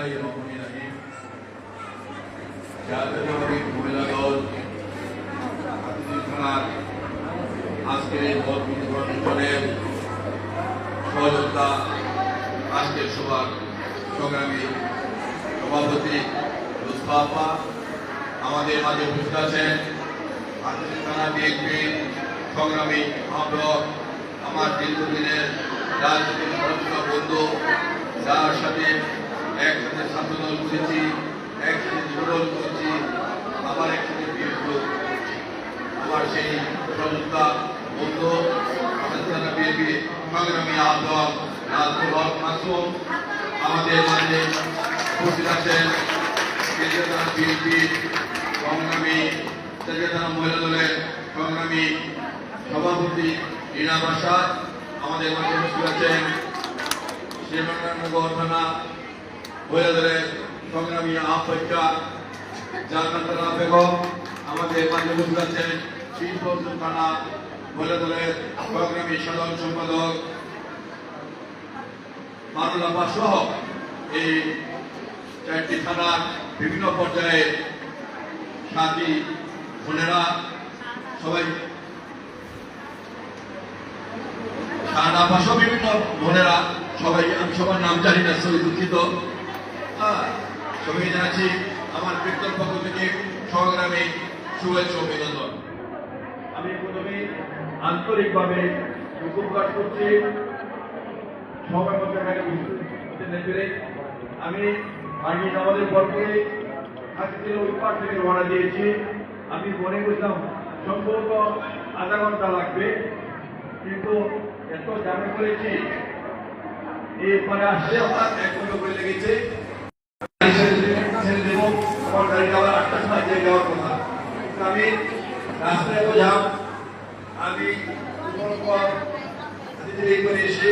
বিসমিল্লাহির-রহমানির-রহিম। জাতীয়তাবাদী মহিলা দল থানার আজকের এই ভোট অনুষ্ঠানের সহযোগিতা আজকের সভার সংগ্রামী সভাপতি লুৎফা আপা, আমাদের মাঝে উপস্থিত আছেন থানা বিএনপির সংগ্রামী আহ্বায়ক, আমার দীর্ঘদিনের রাজনীতির সহযোগিতা বন্ধু, যার সাথে একসাথে ছাত্রদল করেছি, একসাথে যুবদল করেছি, আবার একসাথে বিএনপি আমার সেই সহযোগিতা বন্ধু থানা বিএনপির সংগ্রামী আহ্বায়ক নাজমুল হক মাসুম, আমাদের মাঝে উপস্থিত আছেন বিএনপির সংগ্রামী থানা মহিলা দলের সংগ্রামী সভাপতি রিনা বাসা, আমাদের মাঝে উপস্থিত আছেন শ্রীমঙ্গলনগর থানা মহিলা দলের সংগ্রামী আহ্বায়িকা জান্নাতুল বেগম, আমাদের মাঝে উপস্থিত আছেন শ্রীপুর থানা মহিলা দলের সংগ্রামী সাধারণ সম্পাদক মারুল আব্বা সহ এই চারটি থানার বিভিন্ন পর্যায়ে সাথী বোনেরা সবাই বিভিন্ন বোনেরা সবাই, আমি সবার নাম জানি না, সবাই দুঃখিত। সবাই জানাচ্ছি আমার ব্যক্তিগত পক্ষ থেকে সংগ্রামী শুভেচ্ছা অভিনন্দন। আমি প্রথমে আন্তরিকভাবে প্রকাশ করছি সবার মধ্যে আমি আগে আমাদের পরপরে আজকে ওই পার থেকে রওনা দিয়েছি। আমি মনে করতাম সম্ভবত আধা ঘন্টা লাগবে, কিন্তু এত জামে করেছি এরপরে আসলে আমার 1 ঘন্টা করে লেগেছে। ছেড়ে দেবো, আমার গাড়ি যাওয়ার 8টার সময় যাওয়ার কথা, আমি রাস্তায় বোঝাম আমি করে এসে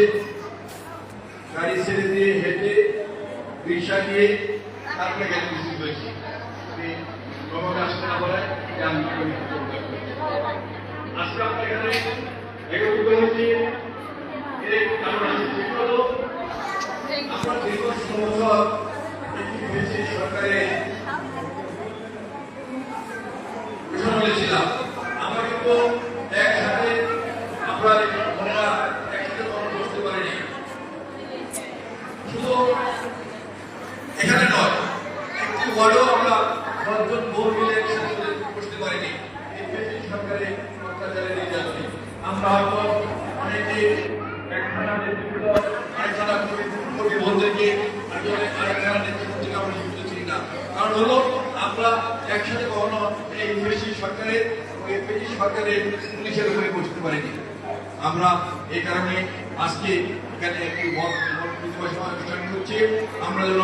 গাড়ি ছেড়ে দিয়ে হেঁটে রিক্সা নিয়ে তারপরে গেলে মিছিল হয়েছি। আসতে না বলে আজকে আমরা এখানে একত্রিত হয়েছি আমরা দীর্ঘ 16 বছর সরকারের পেছনে ছিলাম। আমরা কিন্তু একসাথে আমরা বোনেরা একসাথে বসতে পারিনি, শুধু এখানে নয়, একটি ওয়ার্ডও আমরা 10 জন বোন মিলে একসাথে বসতে পারিনি। এই সরকারের অত্যাচারের নির্যাতনে আমরা হয়তো অনেকে একখানা নেতৃত্ব আরেকখানা কর্মী বোনদেরকে আরেকখানা নেতৃত্ব থেকে আমরা যুক্ত ছিলি না। কারণ হলো আমরা একসাথে কখনো এই সরকারের পুলিশের উপরে বসতে পারিনি। আমরা এই কারণে আজকে এখানে একটি অনুষ্ঠান হচ্ছে, আমরা যেন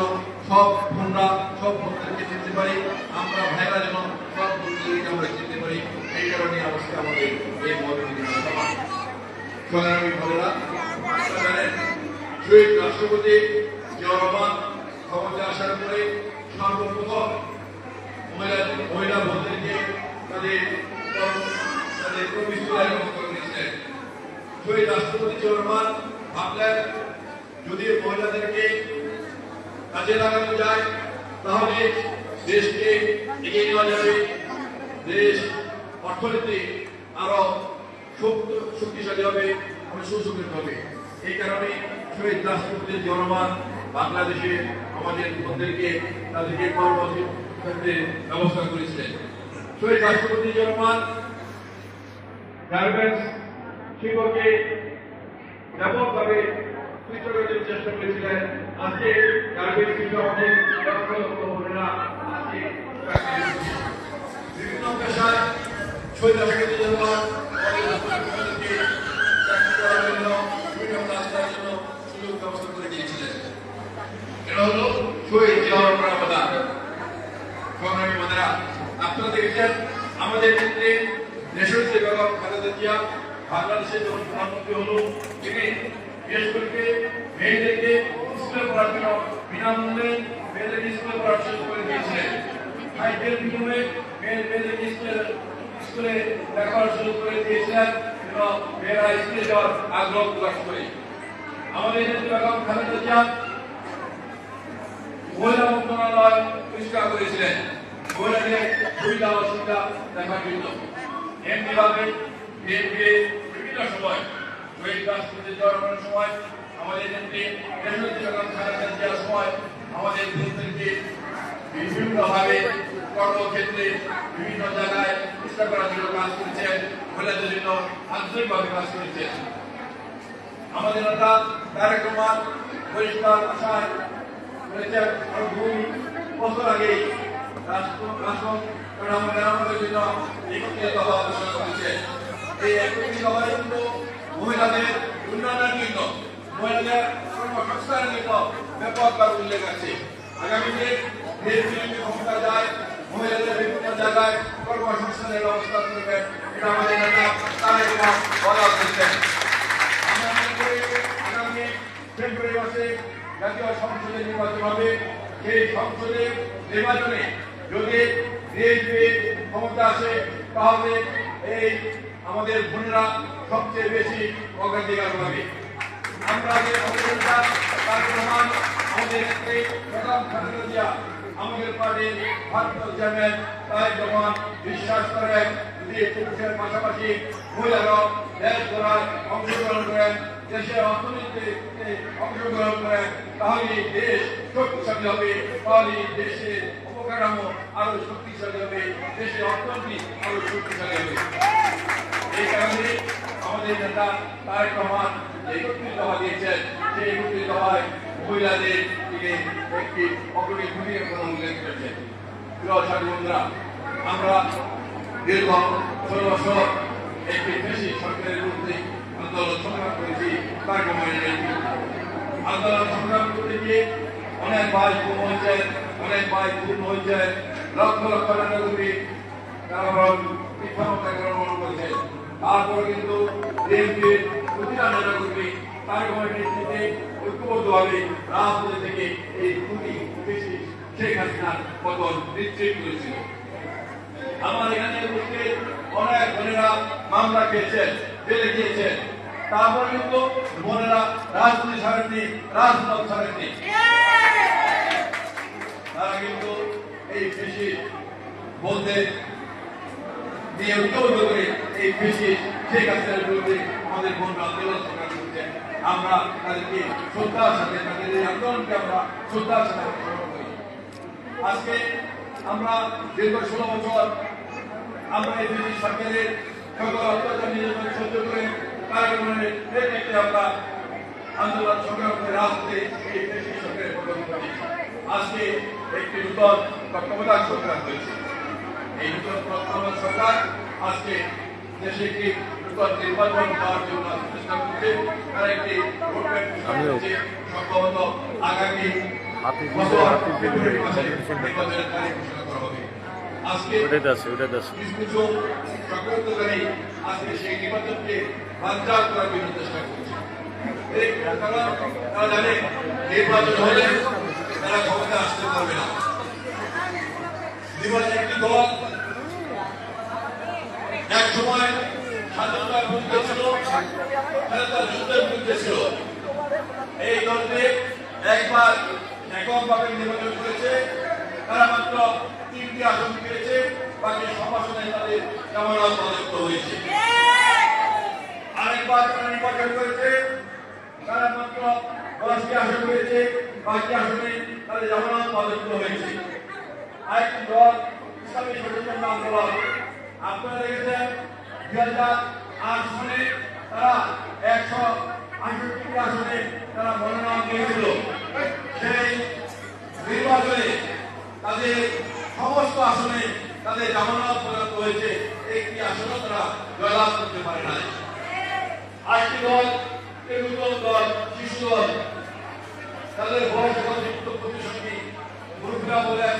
সব বোনরা সব বোনদেরকে চিনতে পারি, আমরা ভাইরা যেন সব বোনদেরকে আমরা চিনতে পারি। এই কারণে আজকে আমাদের এই সংগ্রামী বোনেরা জানেন, শহীদ রাষ্ট্রপতি জিয়াউর রহমান ক্ষমতায় আসার পরে সর্বপ্রথম মহিলা বোনদেরকে তাদের কর্মস্থলে ব্যবস্থা করেছিলেন। শহীদ রাষ্ট্রপতি জিয়াউর রহমান ভাবলেন, যদি মহিলাদেরকে কাজে লাগানো যায় তাহলে দেশকে এগিয়ে নেওয়া যাবে, দেশ অর্থনীতি আরো শক্তিশালী হবে, সুশৃঙ্খল হবে। এই কারণে শহীদ রাষ্ট্রপতি জিয়াউর রহমান বাংলাদেশে আমাদের বোনদেরকে তাদেরকে কর্মসংস্থানের ব্যবস্থা করেছিলেন। শহীদ রাষ্ট্রপতি জিয়াউর রহমান গার্মেন্টস শিল্পকে ব্যাপকভাবে চেষ্টা করেছিলেন। আজকে গার্মেন্টস শিল্প আমাদের বোনেরা আজকে বিভিন্ন পেশায় শহীদ রাষ্ট্রপতি জিয়াউর রহমান সুযোগ ব্যবস্থা করে দিয়েছিলেন। এটা হলো শহীদ জিয়াউর রহমানের অবদান। সংগ্রামী বোনেরা, আপনারা দেখেছেন আমাদের ক্ষেত্রে দেশনেত্রী বেগম খালেদা জিয়া বাংলাদেশের যখন প্রধানমন্ত্রী হলো, তিনি বিশেষ করে মেয়েদেরকে স্কুলে পড়ার জন্য বিনামূল্যে মেয়েদেরকে স্কুলে পড়ার সুযোগ করে দিয়েছিলেন। সাইকেল বিনিময়ে মেয়েদেরকে স্কুলে লেখাপড়ার সুযোগ করে দিয়েছিলেন এবং মেয়েরা স্কুলে যাওয়ার আগ্রহ প্রকাশ করে। আমাদের নেত্রী বেগম খালেদা জিয়া মহিলা মন্ত্রণালয় পরিষ্কার করেছিলেন মহিলাদের সুবিধা অসুবিধা দেখার জন্য। এমনিভাবে বিএনপি বিভিন্ন সময় শহীদ রাষ্ট্রপতি জন্মের সময় আমাদের নেত্রী দেওয়ার সময় আমাদের নেত্রীকে বিভিন্নভাবে কর্মক্ষেত্রে বিভিন্ন জায়গায় চেষ্টা করার জন্য কাজ করেছেন, মহিলাদের জন্য আন্তরিকভাবে কাজ করেছেন। আমাদের নেতা তারেক রহমান পরিষ্কার ভাষায় বলেছেন 2 বছর আগে রাষ্ট্র মেরামতের জন্য 31 দফা ঘোষণা করেছেন। এই 31 দফায় কিন্তু মহিলাদের উন্নয়নের জন্য, মহিলাদের কর্মসংস্থানের জন্য ব্যাপকভাবে উল্লেখ আছে। আগামীতে দেশ বিএনপি ক্ষমতা যায়, মহিলাদের বিভিন্ন জায়গায় কর্মসংস্থানের ব্যবস্থা করবেন, এটা আমাদের নেতা তারেক রহমান বলা করেছেন। আমরা মনে করি আগামী ফেব্রুয়ারি মাসে জাতীয় সংসদের নির্বাচন হবে। সেই সংসদের নির্বাচনে যদি বিএনপি ক্ষমতা আসে তাহলে এই আমাদের বোনেরা সবচেয়ে বেশি অগ্রাধিকার পাবে। আমরা যে আমাদের প্রধান খালেদা জিয়া আমাদের পার্টির ভারপ্রাপ্ত চেয়ারম্যান তারেক রহমান বিশ্বাস করেন যদি পুরুষের পাশাপাশি মহিলারাও দেশ গড়ায় অংশগ্রহণ করেন, দেশের অর্থনীতিতে অংশগ্রহণ করেন, তাহলে দেশ শক্তিশালী হবে, তাহলে দেশের অবকাঠামো আরো শক্তিশালী হবে, দেশের অর্থনীতি আরো শক্তিশালী হবে। এই কারণে আমাদের নেতা তারেক রহমান যে 31 দফা দিয়েছেন, সেই 31 দফায় মহিলাদের দিকে একটি অগ্রণী ভূমিকা গ্রহণ উল্লেখ করেছেন। প্রিয় সাথী বন্ধুরা, আমরা দীর্ঘ 16 বছর একটি কৃষি সরকারের বিরুদ্ধে আন্দোলন সংগ্রাম করেছি। তারেক রহমানের নেতৃত্বে আন্দোলন সংগ্রাম করতে গিয়ে অনেক ভাই গুম হয়েছে, অনেক ভাই খুন হয়েছে, লক্ষ লক্ষ টাকা কোটি তারা মিথ্যামতা গ্রহণ করেছে। তারপরে কিন্তু বিএনপির প্রতিটা নেতা কর্মী তারেক রহমানের নেতৃত্বে ঐক্যবদ্ধভাবে রাজপথে থেকে এই খুনি বেশি শেখ হাসিনার পতন নিশ্চিত করেছিল। আমার এখানে উপস্থিত অনেক বোনেরা মামলা খেয়েছেন, জেলে গিয়েছেন, তারপরে কিন্তু বোনেরা রাজনীতি ছাড়েননি, রাজপথ ছাড়েননি। তারা কিন্তু এই বেশি বলতে দিয়ে ঐক্যবদ্ধ করে এই বেশি শেখ হাসিনার বিরুদ্ধে আমাদের বোনরা আন্দোলন সংগ্রাম করছেন। আমরা তাদেরকে শ্রদ্ধার সাথে, তাদের এই আন্দোলনকে আমরা শ্রদ্ধার সাথে গ্রহণ করি। আজকে আমরা দীর্ঘ 16 বছর আমরা এই ব্রিটিশ সরকারের সকল অত্যাচার নির্যাতন সহ্য করে তারেক রহমানের নেতৃত্বে আমরা আন্দোলন সংগ্রাম করে রাজপথে এই ব্রিটিশ সরকারের পতন করি। আজকে একটি নূতন তত্ত্বাবধায়ক সরকার হয়েছে। এই নূতন তত্ত্বাবধায়ক সরকার আজকে দেশে একটি নূতন নির্বাচন হওয়ার জন্য চেষ্টা করছে। তারা একটি রোডম্যাপ ঘোষণা করেছে, সম্ভবত আগামী বছর ফেব্রুয়ারি মাসে নির্বাচনের তারিখ ঘোষণা করা হবে। আজকে কিছু চক্রান্তকারী আজকে সেই নির্বাচনকে বানচাল করার জন্য চেষ্টা করছে। তারা জানে নির্বাচন হলে তারা ক্ষমতা আসতে পারবে না। একটি দল এক সময় স্বাধীনতার বিরুদ্ধে ছিল, স্বাধীনতার যুদ্ধের বিরুদ্ধে ছিল। এই দলটি একবার এককভাবে নির্বাচন করেছে, তারা মাত্র 3টি আসন পেয়েছে, বাকি সব আসনে তাদের জামানত বাজেয়াপ্ত হয়েছে। আরেকবার তারা নির্বাচন করেছে, তারা মাত্র 10টি আসন পেয়েছে, বাকি আসনে তাদের জামানত বাজেয়াপ্ত হয়েছে। আরেকটি দল ইসলামী সচেতন আন্দোলন, আপনারা দেখেছেন 2008 সালে তারা 168টি আসনে তারা মনোনয়ন দিয়েছিল। সেই নির্বাচনে তাদের সমস্ত আসনে তাদের জামানত প্রদান হয়েছে, একটি আসনও তারা জয়লাভ করতে পারে নাই। আরেকটি দল তেলুগু দল, শিশু দল, তাদের বয়স যুক্ত প্রতিশ্রুতি মুরুব্বিরা বলেন,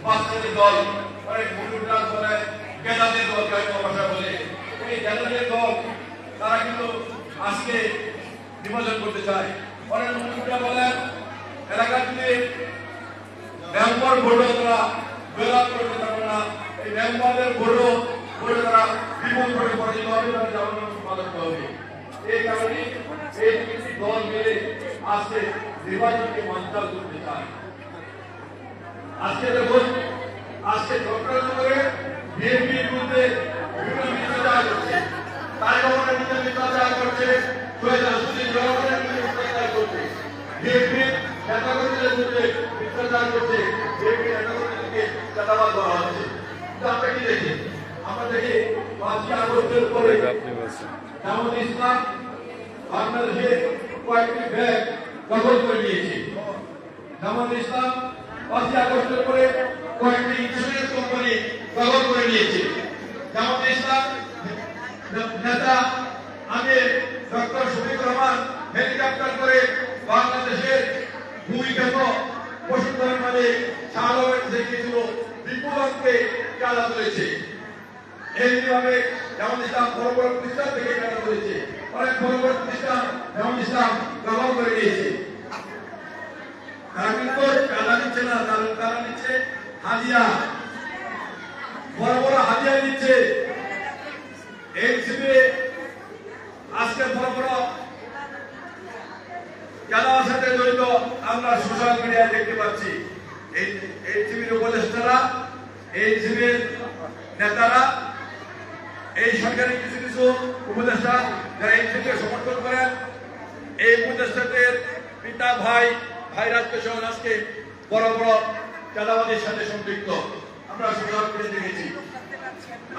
বাচ্চাদের দল, অনেক মুরুব্বিরা বলেন, গেদাদের দল, ভাষা বলে এই গেদাদের দল, তারা কিন্তু আজকে নির্বাচন করতে চায়। অনেক মুরুব্বিরা বলেন এলাকাতে মেম্বার ভোটও তারা জয়লাভ করতে পারবে না, এই মেম্বারদের ভোটও তারা বিপুল ভোটে পরাজিত হবে, তারা জামানত বাজেয়াপ্ত হবে। এই কারণে এই 3টি দল মিলে আজকে নির্বাচনকে বানচাল করতে চায়। আজকে দেখুন, আজকে চক্রান্ত করে বিএনপির বিরুদ্ধে বিভিন্ন মিথ্যাচার করছে, তারেক রহমানের বিরুদ্ধে মিথ্যাচার করছে, শহীদ রাষ্ট্রপতি রহমানের বিরুদ্ধে মিথ্যাচার করছে, বিএনপির নেতাকর্মীদের বিরুদ্ধে মিথ্যাচার করছে, বিএনপির নেতাকর্মীদেরকে চাঁদাবাজ করা হচ্ছে। আমরা কি দেখি? আমরা দেখি ৫ই আগস্টের পরে জামাত ইসলাম বাংলাদেশে কয়েকটি ব্যাগ দখল করে নিয়েছে। জামাত ইসলাম ৫ই আগস্টের পরে কয়েকটি ইন্স্যুরেন্স কোম্পানি দখল করে নিয়েছে। জামাত ইসলাম নেতা আগে ডক্টর শফিকুর রহমান হেলিকপ্টার করে বাংলাদেশের ভূমিগত পশুধন মানে সাগরের থেকে বিপুল অঙ্কে চাঁদা তুলেছে। এইভাবে জামাত ইসলাম বড় বড় প্রতিষ্ঠান থেকে চাঁদা তুলেছে, অনেক বড় বড় প্রতিষ্ঠান জামাত ইসলাম দখল করে নিয়েছে। তারা কিন্তু চাঁদা দিচ্ছে না, তারা নিচ্ছে হাদিয়া, বড় বড় হাদিয়া দিচ্ছে। এই হিসেবে আজকে বড় বড় চাঁদার সাথে জড়িত আমরা সোশ্যাল মিডিয়ায় দেখতে পাচ্ছি। এই শিবির উপদেষ্টারা, এই শিবির নেতারা, এই সরকারি কিছু কিছু উপদেষ্টা যারা এই শিবিরকে সমর্থন করেন, এই উপদেষ্টাদের পিতা ভাই রাজকিশোর আজকে বড় বড় চাঁদাবাদের সাথে সম্পৃক্ত আমরা সোশ্যাল মিডিয়ায় দেখেছি।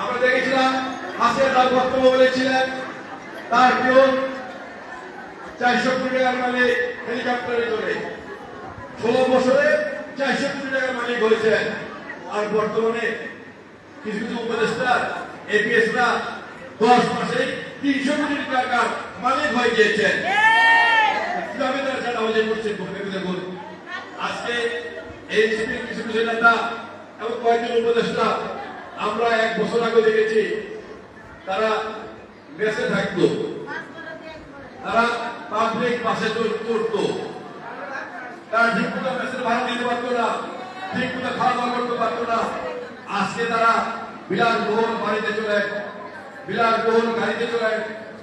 আমরা দেখেছিলাম আজকে তার বক্তব্য বলেছিলেন তার কেউ 400 কোটি টাকার মালিক হেলিকপ্টারে চড়ে 16 বছরে 400 কোটি টাকার মালিক হয়েছেন। আর বর্তমানে কিছু কিছু উপদেষ্টা এপিএসরা 10 মাসে 300 কোটি টাকার মালিক হয়ে গিয়েছেন। কিভাবে তারা চাঁদাবাজি করছে দেখুন। আজকে এই কিছু কিছু নেতা এবং কয়েকজন উপদেষ্টা আমরা 1 বছর আগে দেখেছি তারা বেঁচে থাকতো, তারা পাবলিক বাসে চড়তো, তারা ঠিক মতো মেসের ভাড়া দিতে পারতো না, ঠিক মতো খাওয়া দাওয়া করতে পারতো না। আজকে তারা বিলাসবহুল বাড়িতে চলে, বিলাসবহুল গাড়িতে চলে,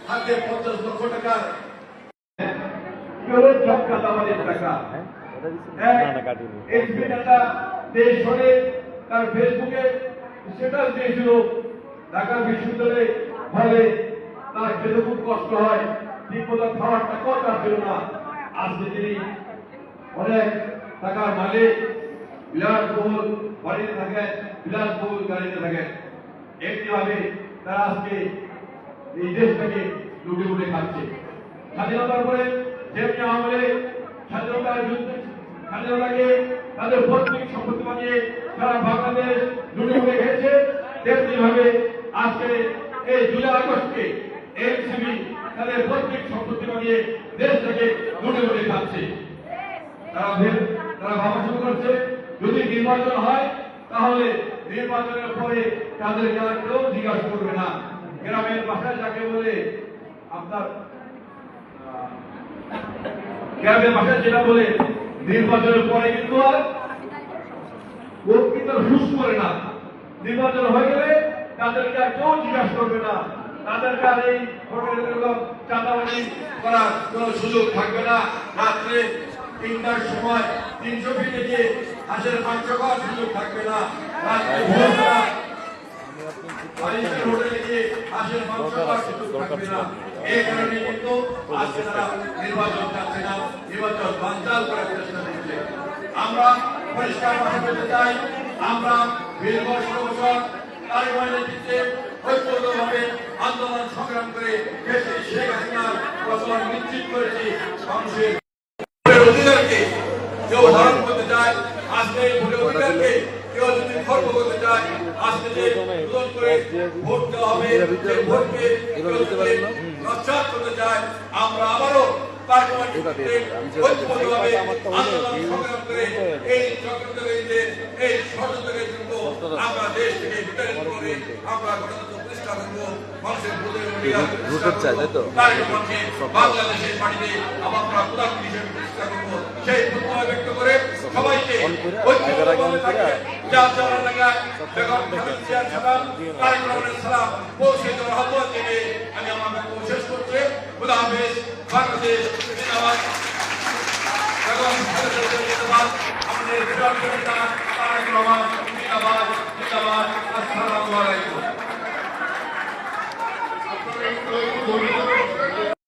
হাতে 50 লক্ষ টাকার টাকা। দেশ ধরে তার ফেসবুকে স্ট্যাটাস দিয়েছিল ঢাকা বিশ্ববিদ্যালয়ে ফলে তার খেতে খুব কষ্ট হয়, ঠিক মতো খাবারটা কথা ছিল না। আজকে তিনি অনেক টাকার মালিক, বিলাসবহুল বাড়িতে থাকেন, বিলাসবহুল গাড়িতে থাকেন। একইভাবে তারা আজকে এই দেশটাকে লুটে লুটে খাচ্ছে। স্বাধীনতার পরে যেমনি আমলে স্বাধীনতার যুদ্ধে স্বাধীনতাকে তাদের পৈতৃক সম্পত্তি বানিয়ে সারা বাংলাদেশ লুটে লুটে খেয়েছে, তেমনি ভাবে আজকে এই জুলাই আগস্টকে এনসিপি তাদের পৈতৃক সম্পত্তি বানিয়ে দেশটাকে লুটে লুটে খাচ্ছে। তারা ভাবা শুরু করছে যদি নির্বাচন হয় তাহলে নির্বাচনের পরে তাদের কেউ জিজ্ঞাসা করবে না। গ্রামের ভাষায় যাকে বলে আপনার গ্রামের ভাষায় যেটা বলে নির্বাচনের পরে কিন্তু আর হুশ করে না, নির্বাচন হয়ে গেলে তাদেরকে আর কেউ জিজ্ঞাসা করবে না, তাদেরকে আর এই চাঁদাবাজি করার কোন সুযোগ থাকবে না। রাত্রে 3টার সময় 300 ফিটে গিয়ে হাঁসের মাংস খাওয়ার সুযোগ থাকবে না। রাত্রে ভোরবেলা হোটেলে গিয়ে হাঁসের মাংস খাওয়ার সুযোগ থাকবে না। এই কারণে কিন্তু আজকে তারা নির্বাচন চাচ্ছে না, নির্বাচন বানচাল করার চেষ্টা করছে। আমরা পরিষ্কার কথা বলতে চাই, আমরা 20 বছর তারেক রহমানের নেতৃত্বে ঐক্যবদ্ধভাবে আন্দোলন সংগ্রাম করে দেশে শেখ হাসিনার প্রচলন নিশ্চিত করেছি। মানুষের অধিকারকে কেউ হরণ করতে চায়, আজকে এই ভোটের অধিকারকে কেউ যদি খর্ব করতে চায়, আজকে যে নতুন করে ভোট দেওয়া হবে সেই ভোটকে নস্যাৎ করতে চায়, আমরা আবারও তার ঐক্যবদ্ধভাবে আন্দোলন সংগ্রাম করে এই চক্রান্তকারীদের এই ষড়যন্ত্রের জন্য আমরা দেশ থেকে বিতাড়িত করে আমরা গণতন্ত্র প্রতিষ্ঠা করবো। মানুষের বাংলাদেশের মাটিতে আমরা প্রধানমন্ত্রী হিসেবে প্রতিষ্ঠা করবো। সেই প্রত্যয় ব্যক্ত করে সবাইকে ঐক্যবদ্ধভাবে থাকে যার যার এলাকায় বেগম খালেদা জিয়ার সালাম, তারেক রহমানের সালাম পৌঁছে দেওয়ার আহ্বান জানিয়ে আমি আমার বক্তব্য শেষ করছি। খুদা হাফেজ। বাংলাদেশ জিন্দাবাদ। বেগম খালেদা জিয়া জিন্দাবাদ। আমাদের বিরাট নেতা তারেক রহমান জিন্দাবাদ